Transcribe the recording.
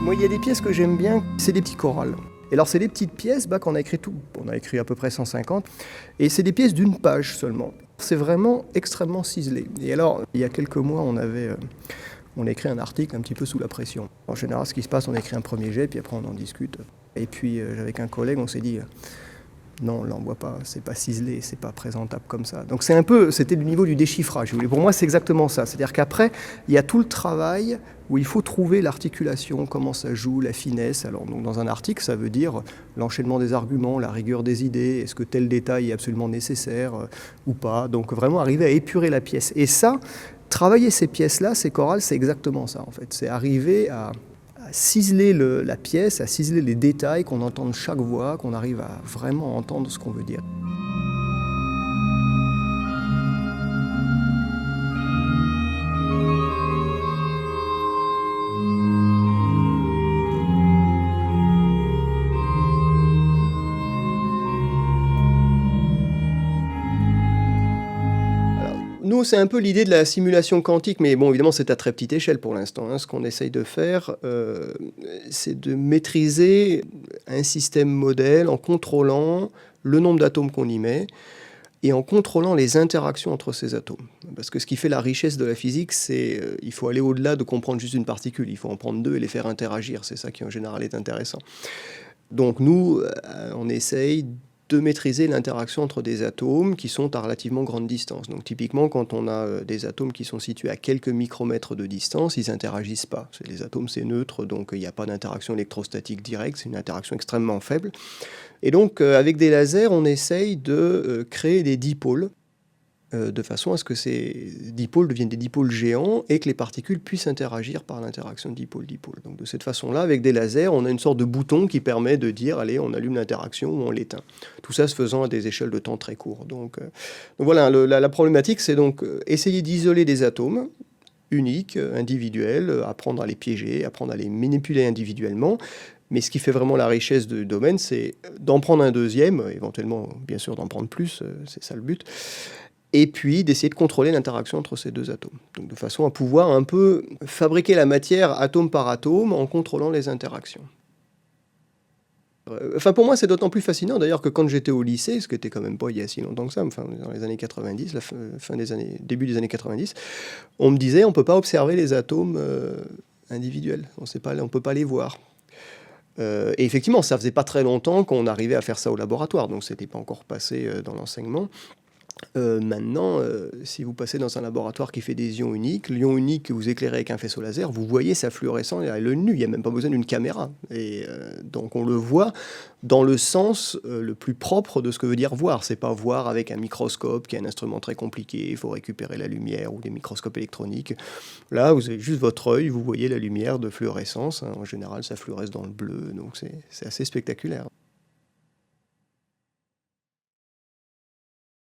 Moi, il y a des pièces que j'aime bien, c'est des petits chorals. Et alors, c'est des petites pièces qu'on a écrit tout. On a écrit à peu près 150. Et c'est des pièces d'une page seulement. C'est vraiment extrêmement ciselé. Et alors, il y a quelques mois, on a écrit un article un petit peu sous la pression. En général, ce qui se passe, on écrit un premier jet, puis après on en discute. Et puis, avec un collègue, on s'est dit... Non, là on voit pas, c'est pas ciselé, c'est pas présentable comme ça. Donc c'était du niveau du déchiffrage. Pour moi, c'est exactement ça. C'est-à-dire qu'après, il y a tout le travail où il faut trouver l'articulation, comment ça joue, la finesse. Alors, donc, dans un article, ça veut dire l'enchaînement des arguments, la rigueur des idées, est-ce que tel détail est absolument nécessaire ou pas. Donc vraiment arriver à épurer la pièce. Et ça, travailler ces pièces-là, ces chorales, c'est exactement ça en fait. C'est arriver à ciseler la pièce, à ciseler les détails, qu'on entende chaque voix, qu'on arrive à vraiment entendre ce qu'on veut dire. Nous, c'est un peu l'idée de la simulation quantique, mais bon, évidemment, c'est à très petite échelle pour l'instant. Ce qu'on essaye de faire, c'est de maîtriser un système modèle en contrôlant le nombre d'atomes qu'on y met et en contrôlant les interactions entre ces atomes. Parce que ce qui fait la richesse de la physique, c'est il faut aller au-delà de comprendre juste une particule. Il faut en prendre deux et les faire interagir. C'est ça qui, en général, est intéressant. Donc nous, on essaye de maîtriser l'interaction entre des atomes qui sont à relativement grande distance. Donc typiquement, quand on a des atomes qui sont situés à quelques micromètres de distance, ils n'interagissent pas. Les atomes, c'est neutre, donc il n'y a pas d'interaction électrostatique directe, c'est une interaction extrêmement faible. Et donc, avec des lasers, on essaye de créer des dipôles, de façon à ce que ces dipôles deviennent des dipôles géants et que les particules puissent interagir par l'interaction dipôle-dipôle. Donc de cette façon-là, avec des lasers, on a une sorte de bouton qui permet de dire, allez, on allume l'interaction ou on l'éteint. Tout ça se faisant à des échelles de temps très courtes. Donc voilà, la problématique, c'est donc essayer d'isoler des atomes uniques, individuels, apprendre à les piéger, apprendre à les manipuler individuellement. Mais ce qui fait vraiment la richesse du domaine, c'est d'en prendre un deuxième, éventuellement, bien sûr, d'en prendre plus, c'est ça le but, et puis d'essayer de contrôler l'interaction entre ces deux atomes. Donc de façon à pouvoir un peu fabriquer la matière atome par atome en contrôlant les interactions. Enfin, pour moi, c'est d'autant plus fascinant d'ailleurs que quand j'étais au lycée, ce qui était quand même pas il y a si longtemps que ça, enfin, dans les années 90, début des années 90, on me disait on ne peut pas observer les atomes individuels, on ne peut pas les voir. Et effectivement, ça faisait pas très longtemps qu'on arrivait à faire ça au laboratoire, donc c'était pas encore passé dans l'enseignement. Maintenant, si vous passez dans un laboratoire qui fait des ions uniques, l'ion unique que vous éclairez avec un faisceau laser, vous voyez sa fluorescence à l'œil nu, il n'y a même pas besoin d'une caméra. Et donc on le voit dans le sens le plus propre de ce que veut dire voir. C'est pas voir avec un microscope qui est un instrument très compliqué, il faut récupérer la lumière ou des microscopes électroniques. Là, vous avez juste votre œil, vous voyez la lumière de fluorescence. En général, ça fluoresce dans le bleu, donc c'est assez spectaculaire.